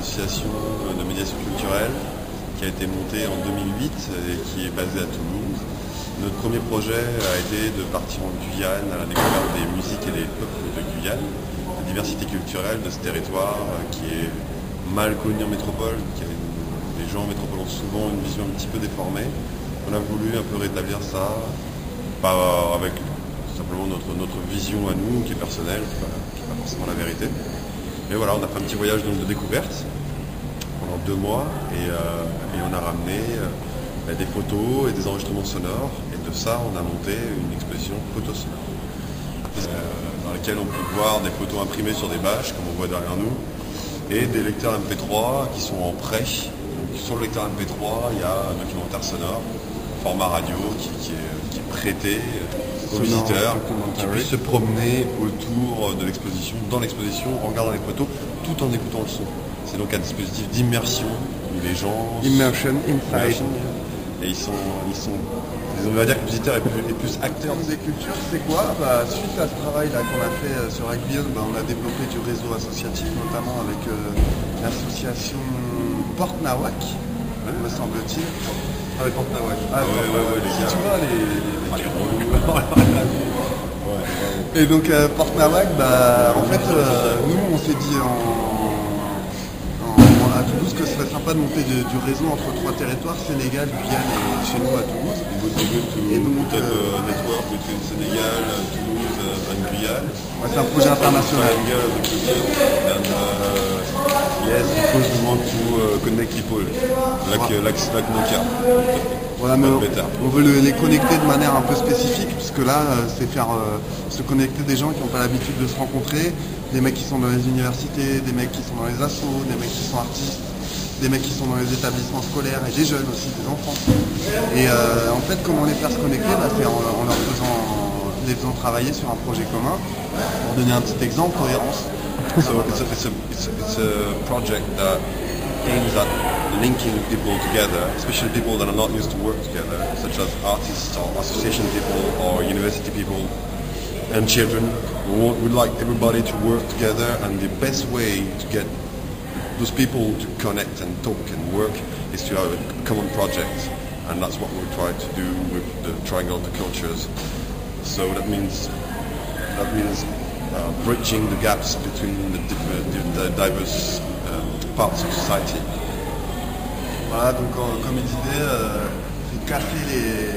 association de médiation culturelle qui a été montée en 2008 et qui est basée à Toulouse. Notre premier projet a été de partir en Guyane à la découverte des musiques et des peuples de Guyane, la diversité culturelle de ce territoire qui est mal connu en métropole, les gens en métropole ont souvent une vision un petit peu déformée. On a voulu un peu rétablir ça, pas avec simplement notre vision à nous qui est personnelle, qui n'est pas forcément la vérité. Mais voilà, on a fait un petit voyage donc, de découverte pendant 2 mois et on a ramené des photos et des enregistrements sonores. Et de ça, on a monté une exposition photo sonore dans laquelle on peut voir des photos imprimées sur des bâches, comme on voit derrière nous, et des lecteurs MP3 qui sont en prêt. Donc, sur le lecteur MP3, il y a un documentaire sonore, format radio, qui est prêté aux visiteurs, qui puissent se promener autour de l'exposition, dans l'exposition, en regardant les photos, tout en écoutant le son. C'est donc un dispositif d'immersion où les gens... Immersion inside. Et on va dire que le visiteur est plus acteur. Des cultures, c'est quoi? Suite à ce travail-là qu'on a fait sur Agbion, on a développé du réseau associatif, notamment avec l'association Porte Nawak, me semble-t-il. Avec Porte Nawak. Tu vois, Et donc Porte Nawak, en fait, nous on s'est dit à Toulouse que ce serait sympa de monter du réseau entre 3 territoires, Sénégal, Guyane et chez nous à Toulouse. Et donc network between Sénégal, Toulouse and Guyane. C'est un projet international. Yes, because we want to connect people, like Nokia. Voilà, mais on veut les connecter de manière un peu spécifique, puisque là, c'est faire se connecter des gens qui n'ont pas l'habitude de se rencontrer, des mecs qui sont dans les universités, des mecs qui sont dans les assos, des mecs qui sont artistes, des mecs qui sont dans les établissements scolaires, et des jeunes aussi, des enfants. Et en fait, comment les faire se connecter, c'est en les faisant travailler sur un projet commun. Pour donner un petit exemple, Cohérence. So it's a project that aims at linking people together, especially people that are not used to work together, such as artists or association people or university people and children. We'd like everybody to work together, and the best way to get those people to connect and talk and work is to have a common project, and that's what we try to do with the Triangle of the Cultures. So that means bridging the gaps between the diverse parts of society. Voilà, donc comme il disait, c'est casser les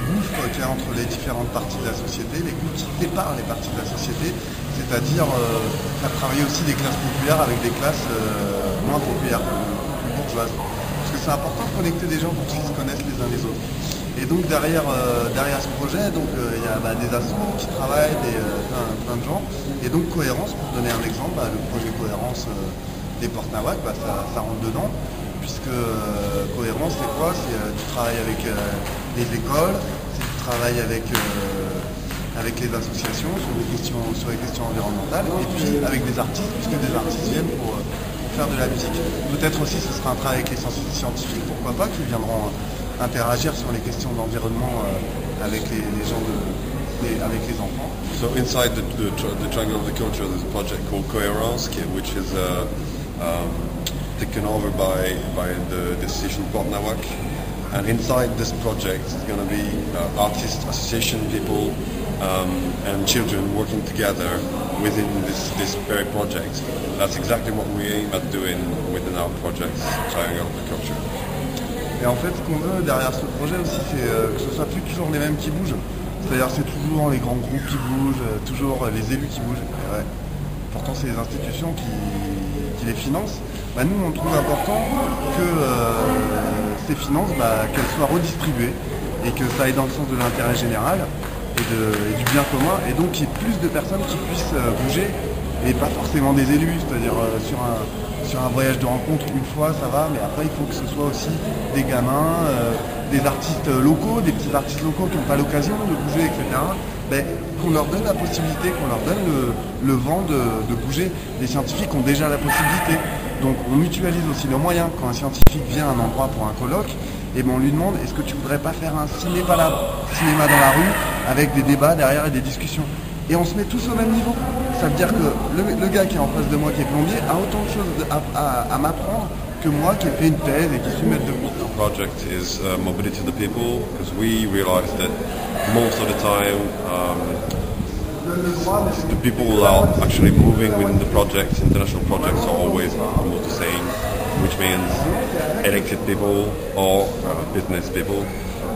gouffres qu'il y a entre les différentes parties de la société, les gouffres qui séparent les parties de la société, c'est-à-dire faire travailler aussi des classes populaires avec des classes moins populaires, plus bourgeoises. Parce que c'est important de connecter des gens pour qu'ils se connaissent les uns les autres. Et donc derrière ce projet, il y a des assos qui travaillent, plein de gens. Et donc Cohérence, pour donner un exemple, le projet Cohérence des Porte Nawak, ça rentre dedans. Puisque Cohérence, c'est quoi? C'est tu travailles avec les écoles, c'est tu travailles avec les associations sur les questions environnementales, et puis avec des artistes, puisque des artistes viennent pour faire de la musique. Peut-être aussi ce sera un travail avec les scientifiques, pourquoi pas, qui viendront interagir sur les questions d'environnement avec les gens avec les enfants. So inside the Triangle of the Culture, there's a project called Cohérence, which is taken over by the association Porte Nawak. And inside this project is going to be artists, association people, and children working together within this very project. That's exactly what we aim at doing within our project, Triangle of the Culture. Et en fait, ce qu'on veut derrière ce projet aussi, c'est que ce soit plus toujours les mêmes qui bougent. C'est-à-dire c'est toujours les grands groupes qui bougent, toujours les élus qui bougent. Ouais. Pourtant, c'est les institutions qui les financent. Nous, on trouve important que ces finances, qu'elles soient redistribuées et que ça aille dans le sens de l'intérêt général et du bien commun. Et donc, qu'il y ait plus de personnes qui puissent bouger et pas forcément des élus. C'est-à-dire sur un voyage de rencontre, une fois, ça va, mais après, il faut que ce soit aussi des gamins, des artistes locaux, des petits artistes locaux qui n'ont pas l'occasion de bouger, etc. Qu'on leur donne la possibilité, qu'on leur donne le vent de bouger. Les scientifiques ont déjà la possibilité. Donc, on mutualise aussi nos moyens. Quand un scientifique vient à un endroit pour un colloque, on lui demande, est-ce que tu voudrais pas faire un cinéma dans la rue, avec des débats derrière et des discussions. Et on se met tous au même niveau. Ça veut dire que le gars qui est en face de moi, qui est plombier, a autant de choses à m'apprendre que moi qui ai fait une thèse et qui suis maître de conférence. Project is mobility of the people, because we realize that most of the time the people who are actually moving within the project, international projects, are always almost the same, which means elected people or business people.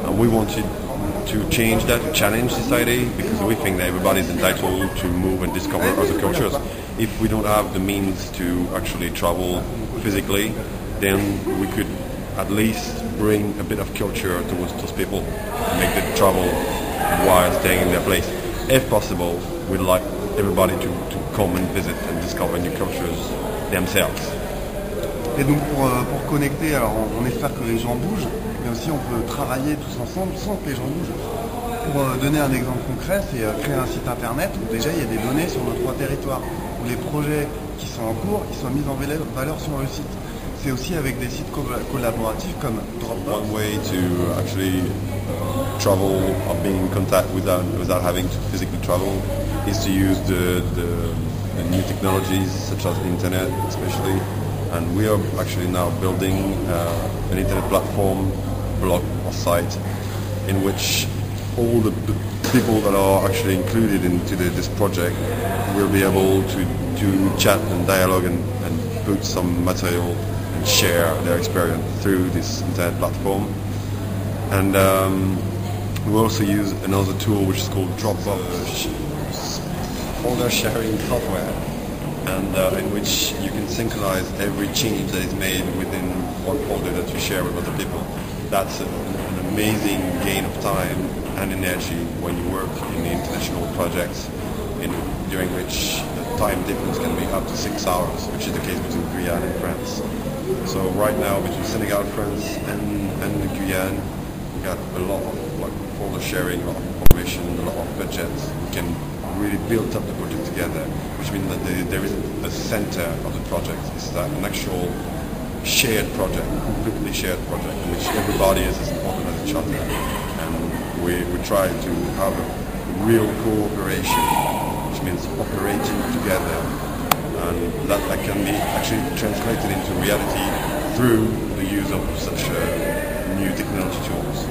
And we wanted to change that, to challenge society, because we think that everybody is entitled to move and discover other cultures. If we don't have the means to actually travel physically, then we could at least bring a bit of culture towards those people, make them travel while staying in their place. If possible, we'd like everybody to come and visit and discover new cultures themselves. Et donc pour connecter, alors on espère que les gens bougent, mais aussi on peut travailler tous ensemble sans que les gens bougent. Pour donner un exemple concret, c'est créer un site internet où déjà il y a des données sur nos 3 territoires, où les projets qui sont en cours, ils sont mis en valeur sur le site. C'est aussi avec des sites collaboratifs comme Dropbox. One way to actually travel or be in contact without having to physically travel is to use the new technologies such as the internet, especially. And we are actually now building an internet platform, blog or site, in which all the people that are actually included into this project will be able to chat and dialogue and put some material and share their experience through this internet platform. And we also use another tool which is called Dropbox, folder sharing software, and in which you can synchronize every change that is made within one folder that you share with other people. That's an amazing gain of time and energy when you work in international projects during which the time difference can be up to 6 hours, which is the case between Guyane and France. So right now between Senegal, France and Guyane, we got a lot of folder sharing, a lot of information, a lot of budgets. We can really build up the project together, which means that there is a center of the project. It's like an actual shared project, completely shared project, in which everybody is as important as each other. And we try to have a real cooperation, which means operating together, and that can be actually translated into reality through the use of such new technology tools.